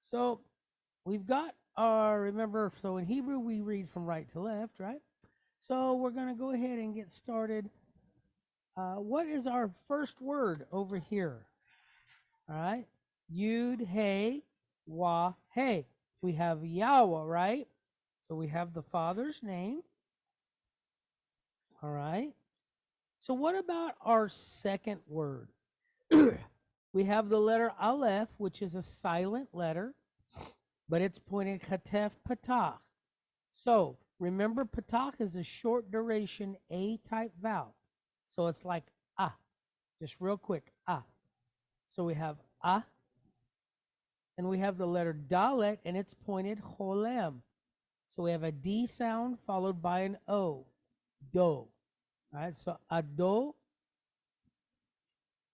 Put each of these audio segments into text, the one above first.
So we've got our, remember, so in Hebrew we read from right to left, right? So we're going to go ahead and get started. What is our first word over here? All right. Yud, hey, wah, hey. We have Yahweh, right? So we have the Father's name. All right. So what about our second word? We have the letter Aleph, which is a silent letter, but it's pointed Chatef Patach. So remember, Patach is a short duration A type vowel. So it's like ah, just real quick, ah. So we have ah, and we have the letter Dalet, and it's pointed Cholem. So we have a D sound followed by an O, do. All right, so ado.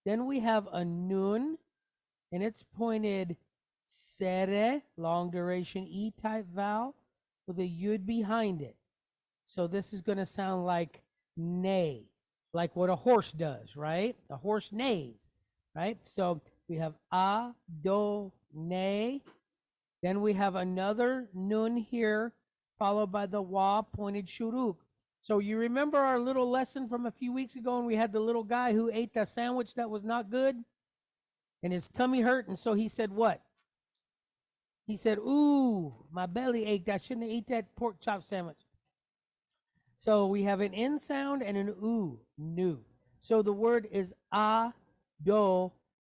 Then we have a Nun, and it's pointed Sere, long duration E type vowel with a Yud behind it. So this is going to sound like neigh, like what a horse does, right? A horse neighs, right? So we have a, do, neigh. Then we have another nun here, followed by the wa pointed shuruk. So you remember our little lesson from a few weeks ago when we had the little guy who ate that sandwich that was not good? And his tummy hurt, and so he said what? He said, ooh, my belly ached. I shouldn't have ate that pork chop sandwich. So we have an N sound and an U, nu. So the word is a, do,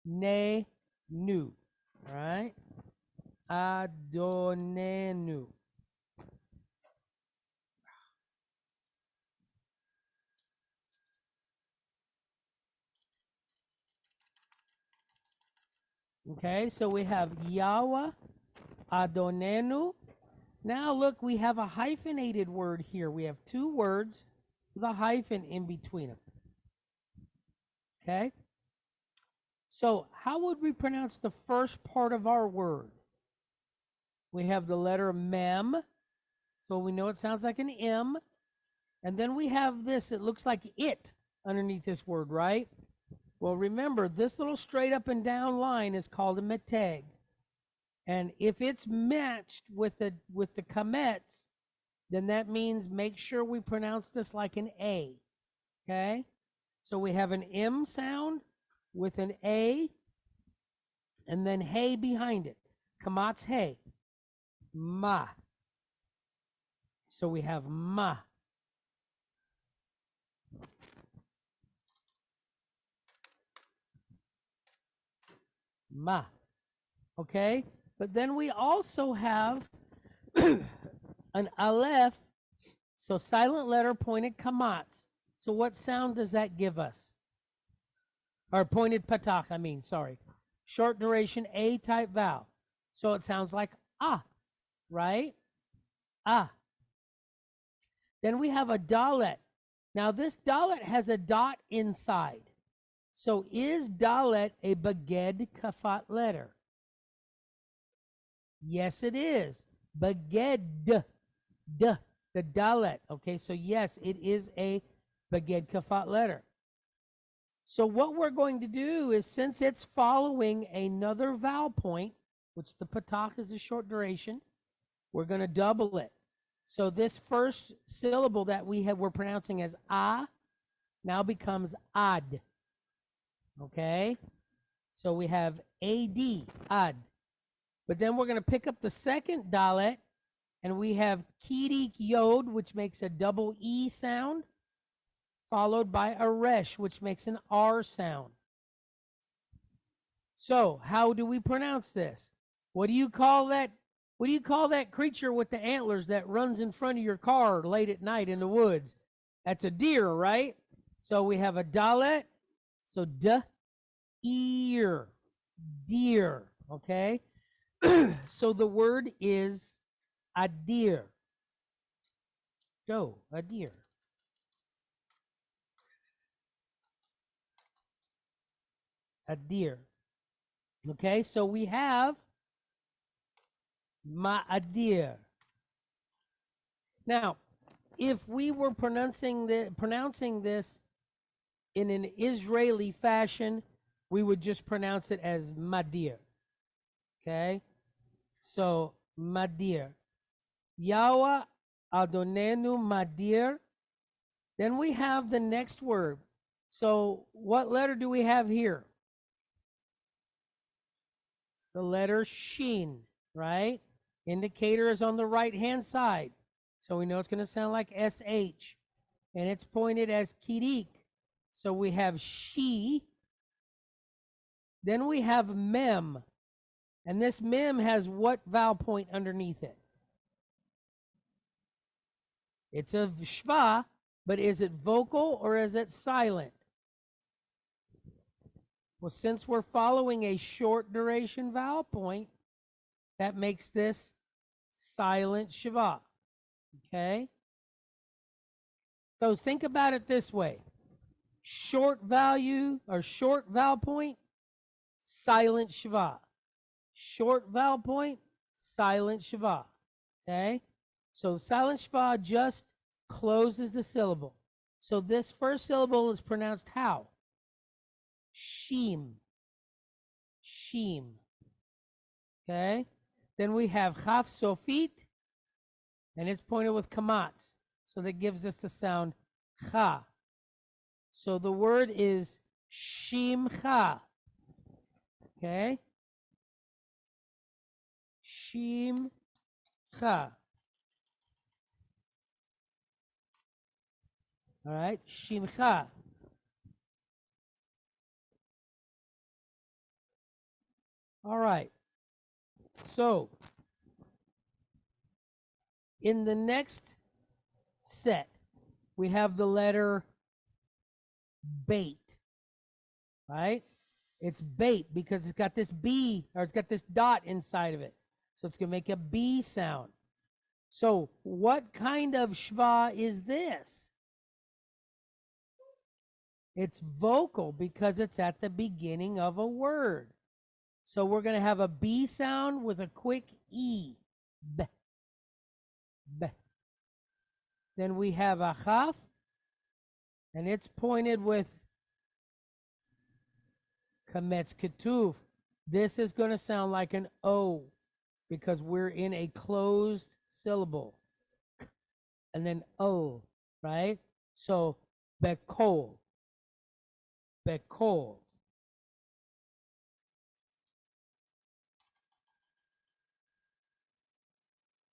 ne, nu. All right? Adonenu. Okay, so we have Yahweh, Adonenu. Now look, we have a hyphenated word here. We have two words with a hyphen in between them. Okay? So how would we pronounce the first part of our word? We have the letter mem. So we know it sounds like an M. And then we have this, it looks like it underneath this word, right? Well, remember, this little straight up and down line is called a meteg. And if it's matched with the kamets, then that means make sure we pronounce this like an A. Okay? So we have an M sound with an A and then hey behind it. Kamat's hey. Ma. So we have ma. Ma. Okay? But then we also have an aleph, so silent letter pointed kamatz. So what sound does that give us? Or pointed patach, I mean, sorry. Short duration A type vowel. So it sounds like ah, right? Ah. Then we have a dalet. Now this dalet has a dot inside. So is dalet a baged kafat letter? Yes, it is. Baged, the dalet. Okay, so yes, it is a baged kafat letter. So what we're going to do is, since it's following another vowel point, which the patach is a short duration, we're going to double it. So this first syllable that we're pronouncing as ah now becomes ad. Okay? So we have ad, ad. But then we're going to pick up the second dalet, and we have kirik yod, which makes a double E sound, followed by a resh, which makes an R sound. So how do we pronounce this? What do you call that? What do you call that creature with the antlers that runs in front of your car late at night in the woods? That's a deer, right? So we have a dalet. So ear, deer, okay? So the word is adir. Go, adir. Adir. Okay, so we have ma'adir. Now, if we were pronouncing this in an Israeli fashion, we would just pronounce it as madir. Okay? So, Madir. Yahweh Adonenu Madir. Then we have the next word. So, what letter do we have here? It's the letter Shin, right? Indicator is on the right-hand side. So we know it's going to sound like SH. And it's pointed as Kirik. So we have She. Then we have Mem. And this Mem has what vowel point underneath it? It's a Shva, but is it vocal or is it silent? Well, since we're following a short duration vowel point, that makes this silent Shva. Okay? So think about it this way. Short value or short vowel point, silent Shva. Short vowel point, silent Shva. Okay? So silent Shva just closes the syllable. So this first syllable is pronounced how? Shim. Shim. Okay? Then we have Chaf Sofit, and it's pointed with kamatz. So that gives us the sound Cha. So the word is Shimcha. Okay? Shimcha. All right? Shimcha. All right. So, in the next set, we have the letter bait, right? It's bait because it's got this B, or it's got this dot inside of it. So it's going to make a B sound. So what kind of shva is this? It's vocal because it's at the beginning of a word. So we're going to have a B sound with a quick E. B. B. Then we have a chaf, and it's pointed with kametz ketuf. This is going to sound like an O because we're in a closed syllable. And then O, right? So bekol. Bekol.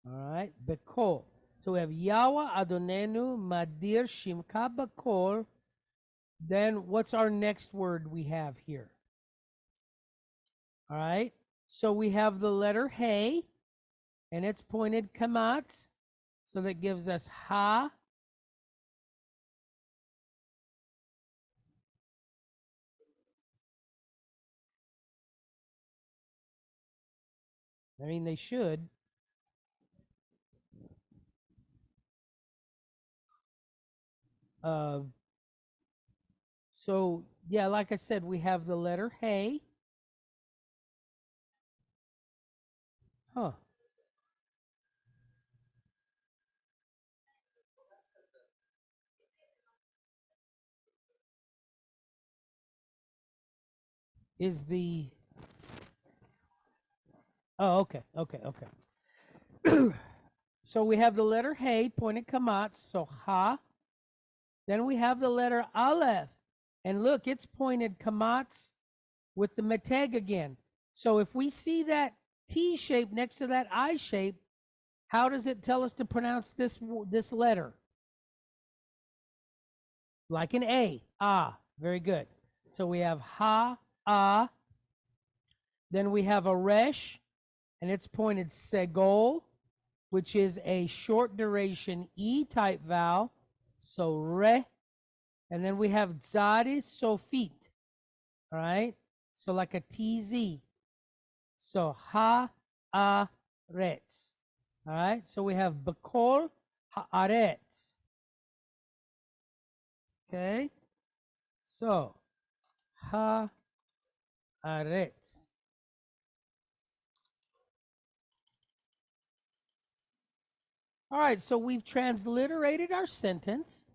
All right, bekol. So we have Yahweh Adonenu Madir Shimka Bekol. Then what's our next word we have here? All right, so we have the letter Hey, and it's pointed kamat. So that gives us Ha. I mean, they should. So, yeah, like I said, we have the letter Hey. Huh. Is the... Oh, okay. So we have the letter Hey, pointed kamat, so Ha. Then we have the letter Aleph. And look, it's pointed kamatz with the meteg again. So if we see that T shape next to that I shape, how does it tell us to pronounce this letter? Like an A. Ah, very good. So we have Ha, Ah. Then we have a Resh, and it's pointed Segol, which is a short duration E-type vowel. So Re. And then we have Tzadi Sofit. All right? So like a TZ. So Ha, A, Retz. All right? So we have Bekol Haaretz. Okay? So Ha, Aretz. All right, so we've transliterated our sentence.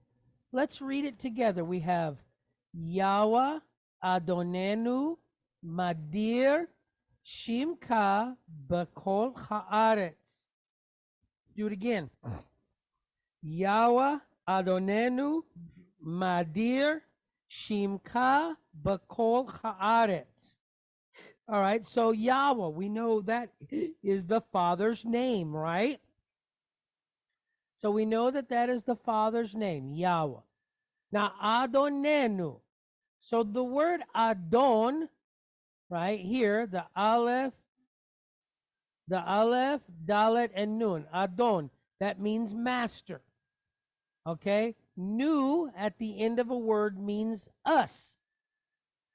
Let's read it together. We have Yahweh Adonenu Madir Shimcha b'kol haaretz. Do it again. Yahweh Adonenu Madir Shimcha b'kol haaretz. All right, so Yahweh, we know that is the Father's name, right? So we know that that is the Father's name, Yahweh. Now, Adonenu. So the word Adon, right here, the Aleph, Dalet, and Nun. Adon, that means master. Okay? Nu at the end of a word means us.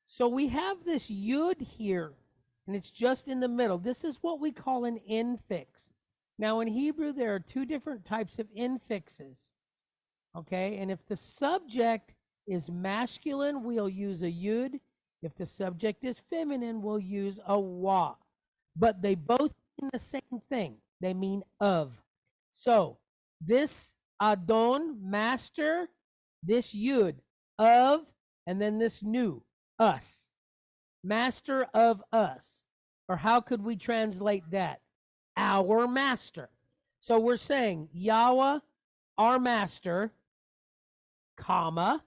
So we have this yud here, and it's just in the middle. This is what we call an infix. Now, in Hebrew, there are two different types of infixes. Okay? And if the subject is masculine, we'll use a yud. If the subject is feminine, we'll use a wa. But they both mean the same thing. They mean of. So this Adon, master, this yud, of, and then this nu, us. Master of us. Or how could we translate that? Our master. So we're saying Yahweh, our master, comma.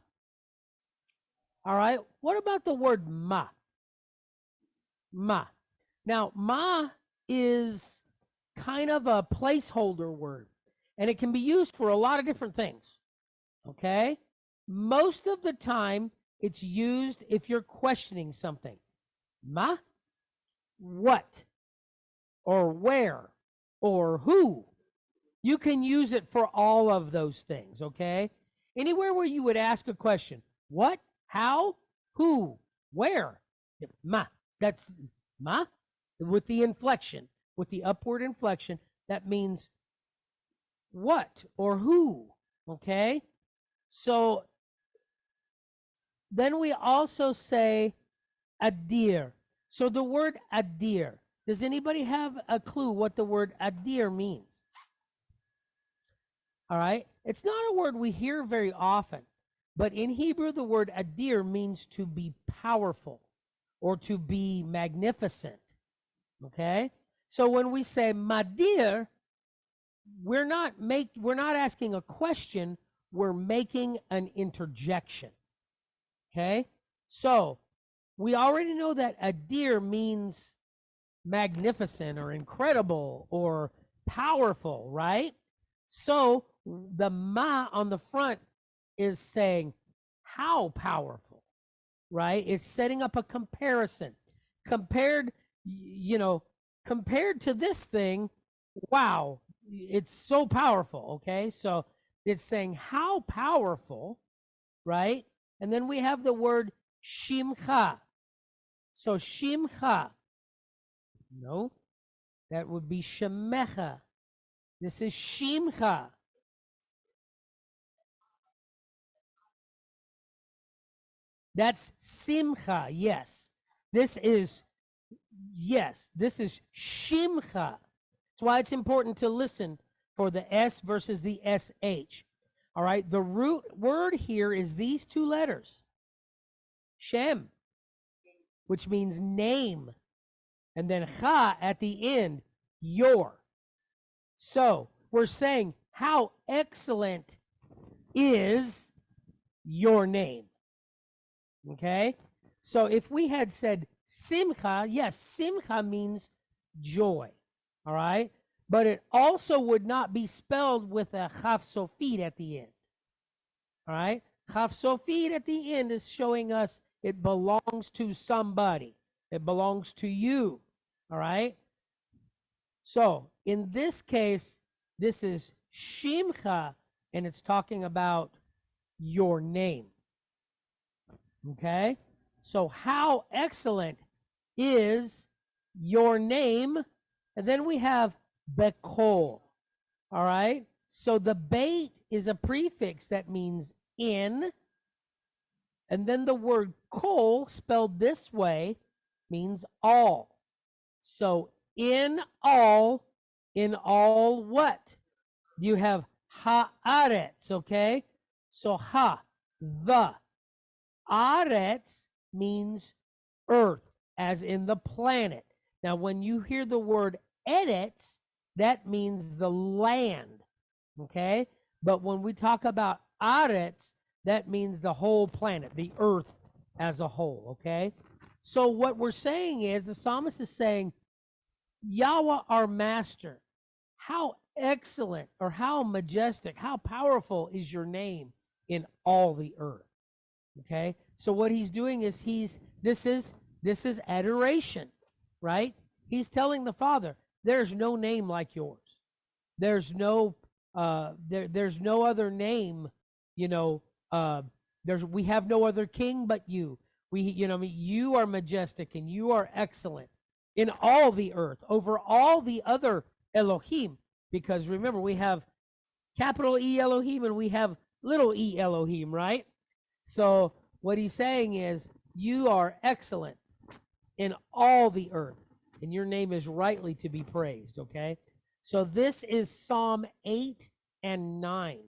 All right. What about the word ma? Ma. Now, ma is kind of a placeholder word, and it can be used for a lot of different things. Okay? Most of the time, it's used if you're questioning something. Ma? What? Or where? Or who? You can use it for all of those things, okay? Anywhere where you would ask a question, what? How? Who? Where? Ma. That's ma with the inflection, with the upward inflection. That means what or who, okay? So then we also say adir. So the word adir, does anybody have a clue what the word adir means? All right. It's not a word we hear very often, but in Hebrew, the word adir means to be powerful or to be magnificent. Okay. So when we say madir, we're not asking a question, we're making an interjection. Okay. So we already know that adir means magnificent or incredible or powerful, right? So the ma on the front is saying how powerful, right? It's setting up a comparison. Compared to this thing, wow, it's so powerful, okay? So it's saying how powerful, right? And then we have the word shimcha. So shimcha, no, that would be shemecha. This is shimcha. That's simcha, yes. This is shimcha. That's why it's important to listen for the S versus the SH. All right, the root word here is these two letters. Shem, which means name. And then cha at the end, your. So we're saying how excellent is your name. Okay? So if we had said simcha, yes, simcha means joy. All right? But it also would not be spelled with a chaf sofit at the end. All right? Chaf sofit at the end is showing us it belongs to somebody. It belongs to you. All right? So in this case, this is shimcha, and it's talking about your name. Okay? So how excellent is your name? And then we have bekol. All right? So the beit is a prefix that means in. And then the word kol, spelled this way, means all. So in all what? You have haaretz, okay? So ha, the. Aretz means earth, as in the planet. Now, when you hear the word Eretz, that means the land, okay? But when we talk about Aretz, that means the whole planet, the earth as a whole, okay? So what we're saying is, the psalmist is saying, Yahweh, our master, how excellent or how majestic, how powerful is your name in all the earth. Okay? So what he's doing is this is adoration, right? He's telling the Father, there's no name like yours. There's no there's no other name, we have no other king but you. You are majestic and you are excellent in all the earth over all the other Elohim, because remember, we have capital E Elohim and we have little e Elohim, right? So what he's saying is, you are excellent in all the earth, and your name is rightly to be praised, okay? So this is Psalm 8 and 9.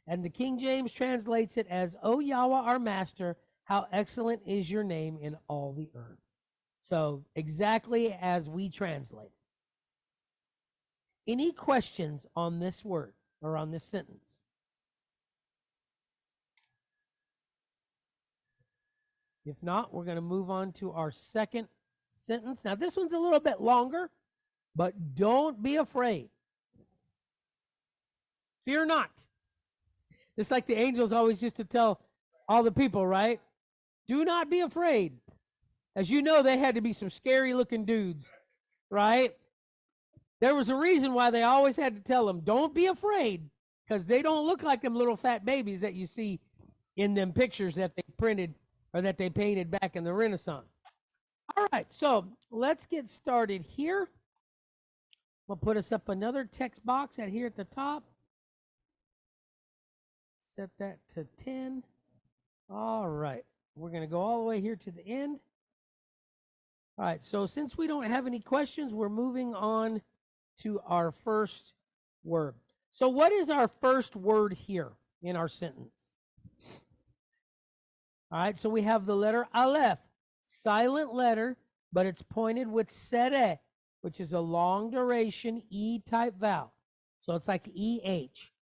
And the King James translates it as, O Yahweh, our master, how excellent is your name in all the earth. So exactly as we translate. Any questions on this word or on this sentence? If not, we're going to move on to our second sentence. Now, this one's a little bit longer, but don't be afraid. Fear not. Just like the angels always used to tell all the people, right? Do not be afraid. As you know, they had to be some scary looking dudes, right? There was a reason why they always had to tell them, don't be afraid, because they don't look like them little fat babies that you see in them pictures that they printed or that they painted back in the Renaissance. All right, so let's get started here. We'll put us up another text box out here at the top. Set that to 10. All right, we're going to go all the way here to the end. All right, so since we don't have any questions, we're moving on to our first word. So what is our first word here in our sentence? All right, so we have the letter Aleph, silent letter, but it's pointed with Sereh, which is a long duration E-type vowel. So it's like E-H,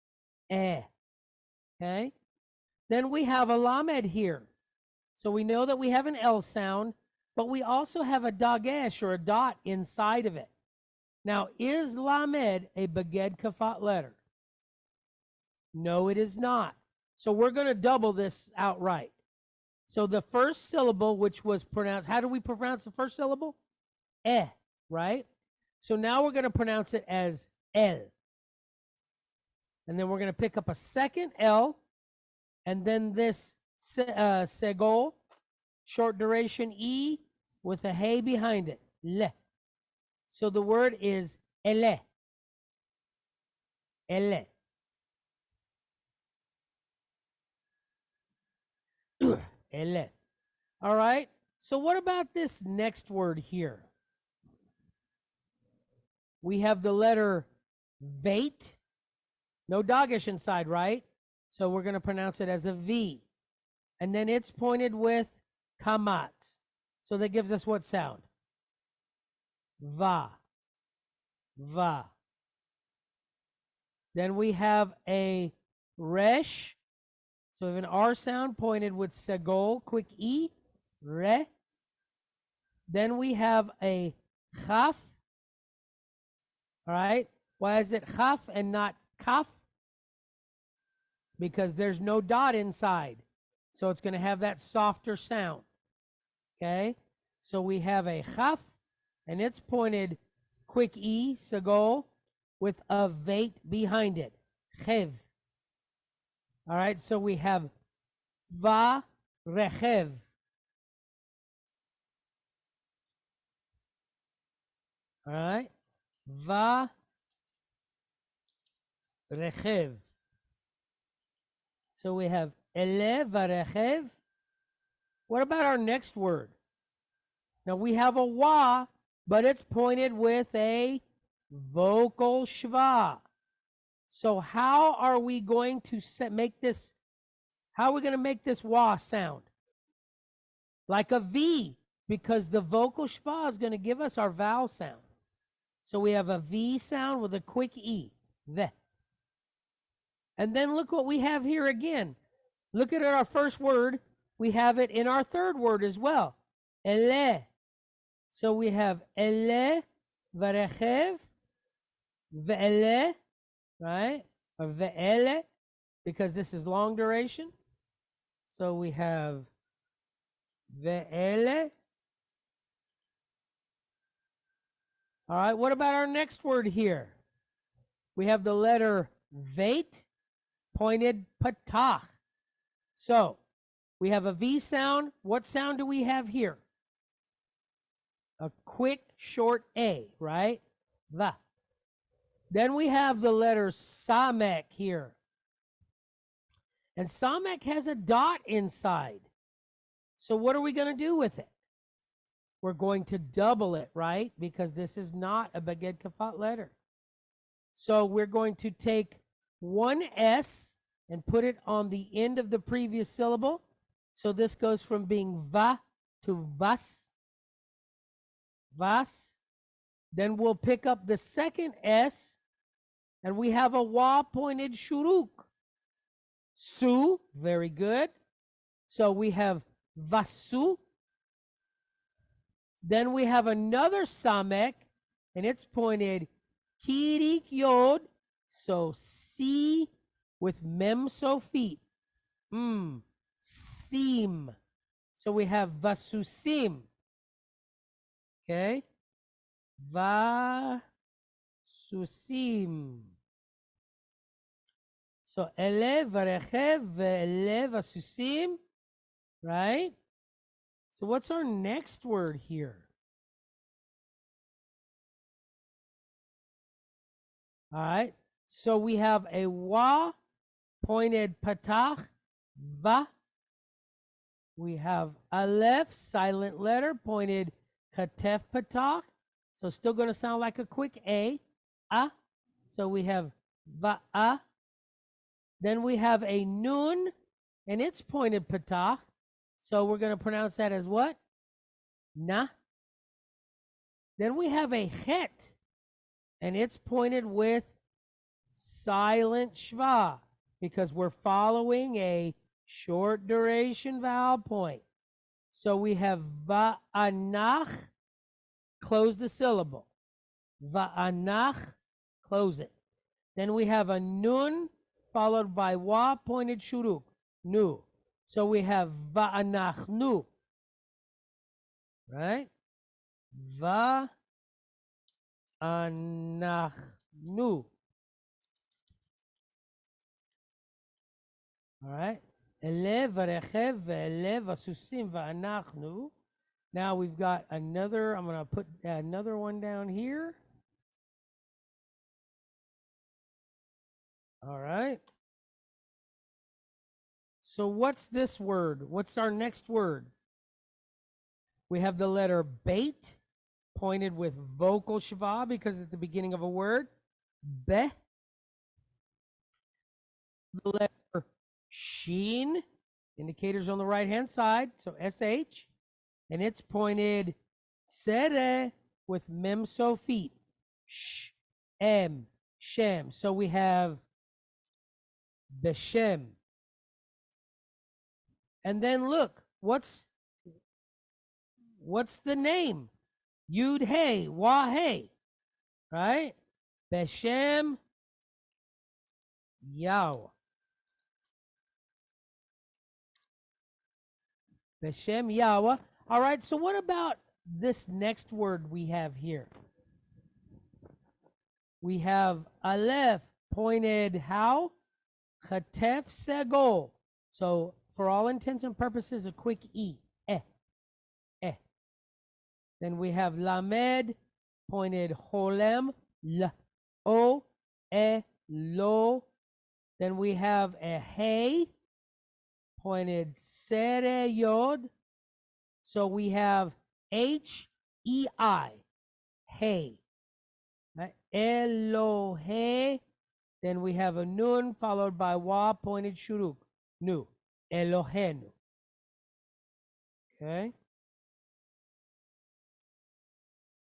eh, okay? Then we have a Lamed here. So we know that we have an L sound, but we also have a Dagesh, or a dot, inside of it. Now, is Lamed a Beged Kafat letter? No, it is not. So we're going to double this outright. So the first syllable, which was pronounced, how do we pronounce the first syllable? Eh, right? So now we're going to pronounce it as El. And then we're going to pick up a second L, and then this Segol, short duration E, with a hey behind it, Le. So the word is Ele. Ele. Ele. All right. So what about this next word here? We have the letter Vate. No Dagesh inside, right? So we're going to pronounce it as a V. And then it's pointed with Kamat. So that gives us what sound? Va. Va. Then we have a Resh. So we have an R sound pointed with Segol, quick E, Re. Then we have a Chaf. All right. Why is it Chaf and not Kaf? Because there's no dot inside. So it's going to have that softer sound. Okay. So we have a Chaf, and it's pointed quick E, Segol, with a Vate behind it. Chev. All right, so we have Va Rechev. All right, Va Rechev. So we have Ele Varechev. What about our next word? Now we have a Wa, but it's pointed with a vocal Shva. So how are we going to make this? How are we going to make this Wa sound? Like a V. because the vocal schwa is going to give us our vowel sound. So we have a V sound with a quick E. The. And then look what we have here again. Look at our first word. We have it in our third word as well. Ele. So we have ele, varechev, ve'ele, right? Or ve'ele, because this is long duration. So we have ve'ele. All right, what about our next word here? We have the letter veit, pointed patach. So we have a V sound. What sound do we have here? A quick, short A, right? Va. Then we have the letter samek here. And samek has a dot inside. So what are we going to do with it? We're going to double it, right? Because this is not a baged kafat letter. So we're going to take one S and put it on the end of the previous syllable. So this goes from being va to vas. Vas. Then we'll pick up the second S, and we have a wa pointed shuruk. Su, very good. So we have vasu. Then we have another samek, and it's pointed kirik yod. So si with mem sofit. Sim. So we have vasusim. Okay. Vasusim. So ele varechev ve'ele vasusim. Right? So what's our next word here? All right. So we have a wa pointed patach, va. We have aleph, silent letter, pointed katef patach. So still going to sound like a quick A. So we have va. Then we have a nun, and it's pointed patach. So we're going to pronounce that as what? Na. Then we have a chet, and it's pointed with silent shva because we're following a short duration vowel point. So we have va'anach, close the syllable. Va'anach, close it. Then we have a nun followed by wa pointed shuruk, nu. So we have va'anach nu. Right? Va'anach nu. All right. Ele varechev ve'ele vasusim va'anachnu. Now we've got another, I'm going to put another one down here. All right. So what's this word? What's our next word? We have the letter bait, pointed with vocal shva because it's the beginning of a word. Be. The letter sheen, indicators on the right-hand side, so SH. And it's pointed sere with mem sofit. Sh, em, shem. So we have beshem. And then look, what's the name? Yud hey, wah hey, right? Beshem Yahweh. Beshem Yahweh. All right, so what about this next word we have here? We have Aleph pointed how? Chatef segol. So for all intents and purposes, a quick E. Eh. Then we have Lamed pointed Holem. L. O. E. Lo. Then we have a Hey pointed Sere Yod. So we have H-E-I. Hey. Right? Elohe. Then we have a nun followed by wa pointed shuruk. Nu. Elohenu. Okay.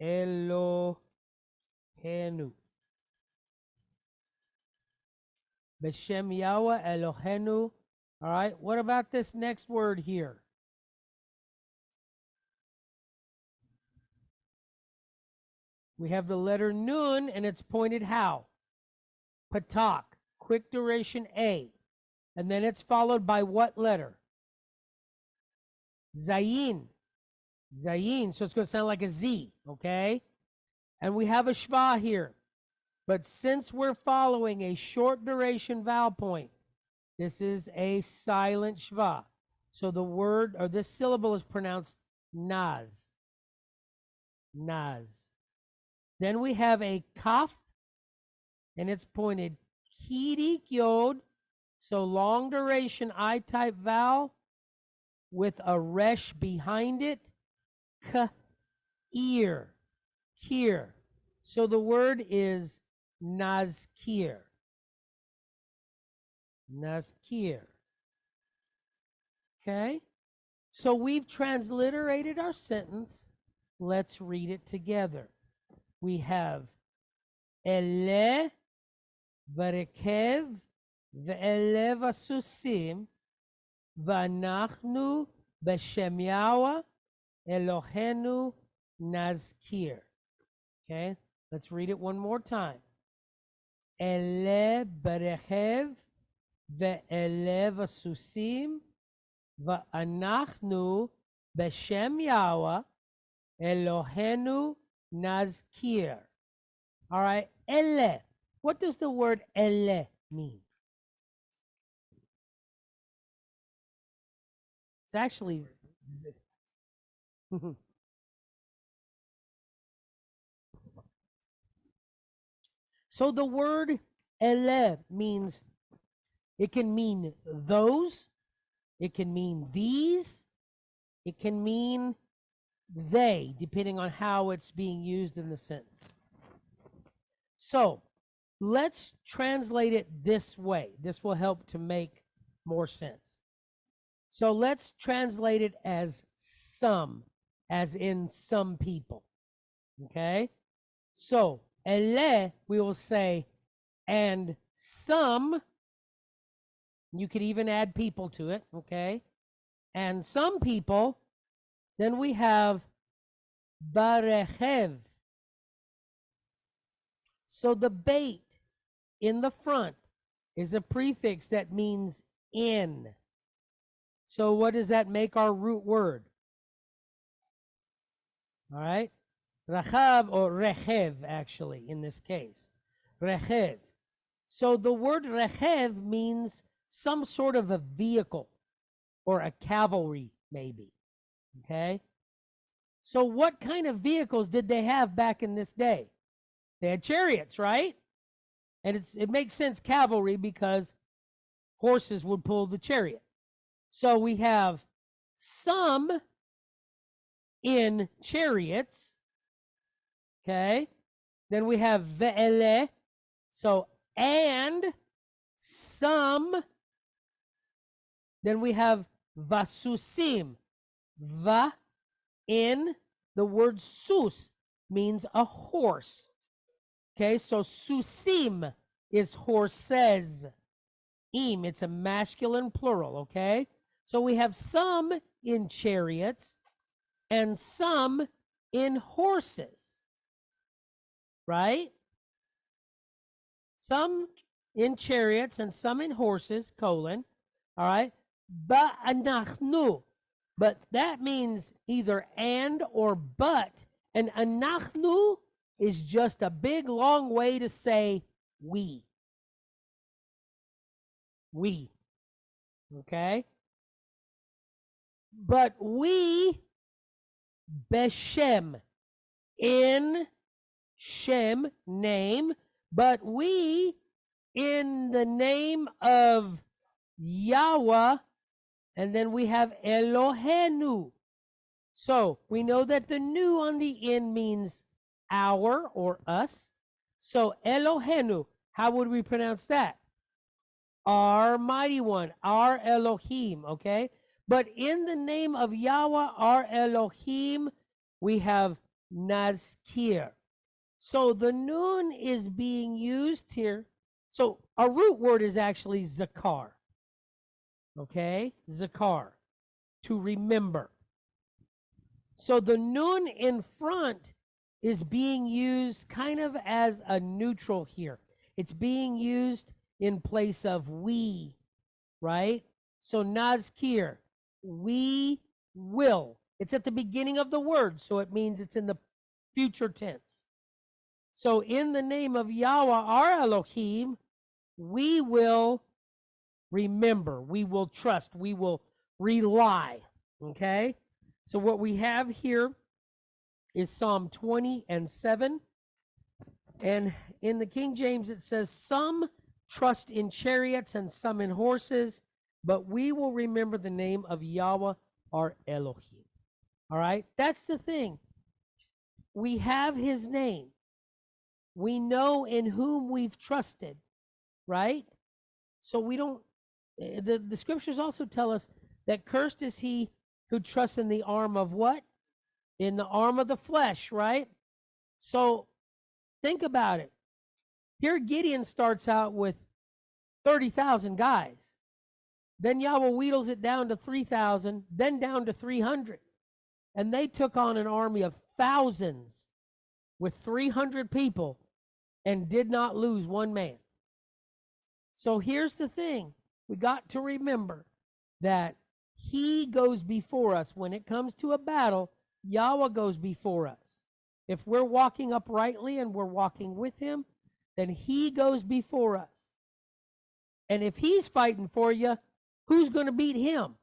Elohenu. Beshem Yahweh Elohenu. All right, what about this next word here? We have the letter Nun, and it's pointed how? Patak, quick duration A. And then it's followed by what letter? Zayin. Zayin. So it's going to sound like a Z, okay? And we have a shva here. But since we're following a short duration vowel point, this is a silent shva. So the word or this syllable is pronounced naz. Naz. Then we have a kaf, and it's pointed kirik yod. So long duration I type vowel with a resh behind it. K, ear, kir. So the word is nazkir. Nazkir. Okay? So we've transliterated our sentence. Let's read it together. We have Ele Barekev Ve'ele Vasusim V'anachnu B'Shem Yahweh Elohenu Nazkir. Okay, let's read it one more time. Ele Barekev Ve'ele Vasusim V'anachnu B'Shem Yahweh Elohenu Nazkir. All right, ele. What does the word ele mean? It's actually so the word ele means, it can mean those, it can mean these, it can mean they, depending on how it's being used in the sentence. So let's translate it this way. This will help to make more sense. So let's translate it as some, as in some people. Okay? So, ele, we will say, and some, you could even add people to it, okay? And some people, then we have barechev. So the bait in the front is a prefix that means in. So what does that make our root word? All right. Rachav, or rechev, actually, in this case. Rechev. So the word rechev means some sort of a vehicle or a cavalry, maybe. Okay. So what kind of vehicles did they have back in this day? They had chariots, right? And it makes sense, cavalry, because horses would pull the chariot. So we have some in chariots, okay? Then we have ve'ele, so and some. Then we have vasusim, va, in. The word sus means a horse. Okay, so susim is horses. Im, it's a masculine plural, okay? So we have some in chariots and some in horses, right? Some in chariots and some in horses, colon, all right? Ba'anachnu, but that means either and or but, and anachnu is just a big long way to say we. We. Okay? But we, beshem, in Shem, name, but we, in the name of Yahweh, and then we have Elohenu. So we know that the nu on the in means our or us. So Elohenu, how would we pronounce that? Our mighty one, our Elohim, okay? But in the name of Yahweh, our Elohim, we have nazkir. So the nun is being used here. So our root word is actually zakar. Okay, zakar, to remember. So the nun in front is being used kind of as a neutral here. It's being used in place of we, right? So nazkir, we will. It's at the beginning of the word, so it means it's in the future tense. So in the name of Yahweh, our Elohim, we will remember, we will trust, we will rely, okay? So what we have here is Psalm 20:7. And in the King James, it says, some trust in chariots and some in horses, but we will remember the name of Yahweh, our Elohim. All right, that's the thing. We have his name. We know in whom we've trusted, right? So we don't, the scriptures also tell us that cursed is he who trusts in the arm of what? In the arm of the flesh, right? So think about it. Here Gideon starts out with 30,000 guys. Then Yahweh wheedles it down to 3,000, then down to 300. And they took on an army of thousands with 300 people and did not lose one man. So here's the thing. We got to remember that he goes before us. When it comes to a battle, Yahweh goes before us. If we're walking uprightly and we're walking with him, then he goes before us. And if he's fighting for you, who's going to beat him?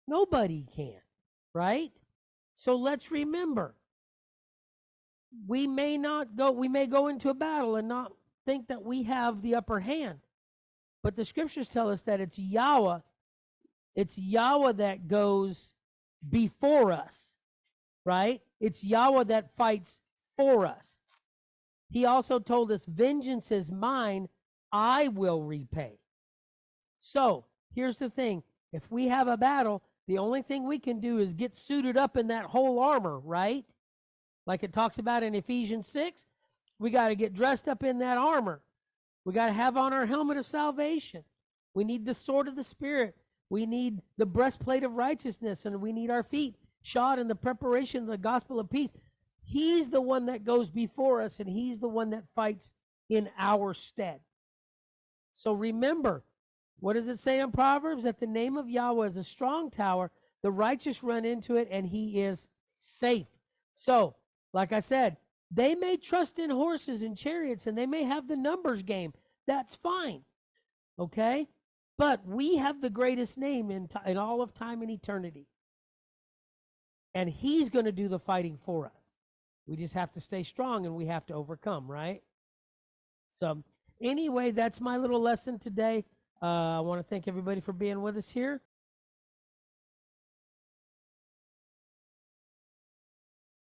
Nobody can, right? So let's remember, we may go into a battle and not think that we have the upper hand. But the scriptures tell us that it's Yahweh that goes before us, right? It's Yahweh that fights for us. He also told us, vengeance is mine, I will repay. So here's the thing. If we have a battle, the only thing we can do is get suited up in that whole armor, right? Like it talks about in Ephesians 6, we got to get dressed up in that armor. We got to have on our helmet of salvation. We need the sword of the Spirit. We need the breastplate of righteousness, and we need our feet shod in the preparation of the gospel of peace. He's the one that goes before us, and he's the one that fights in our stead. So remember, what does it say in Proverbs? That the name of Yahweh is a strong tower. The righteous run into it, and he is safe. So, like I said, they may trust in horses and chariots, and they may have the numbers game. That's fine, okay? But we have the greatest name in all of time and eternity. And he's going to do the fighting for us. We just have to stay strong, and we have to overcome, right? So anyway, that's my little lesson today. I want to thank everybody for being with us here.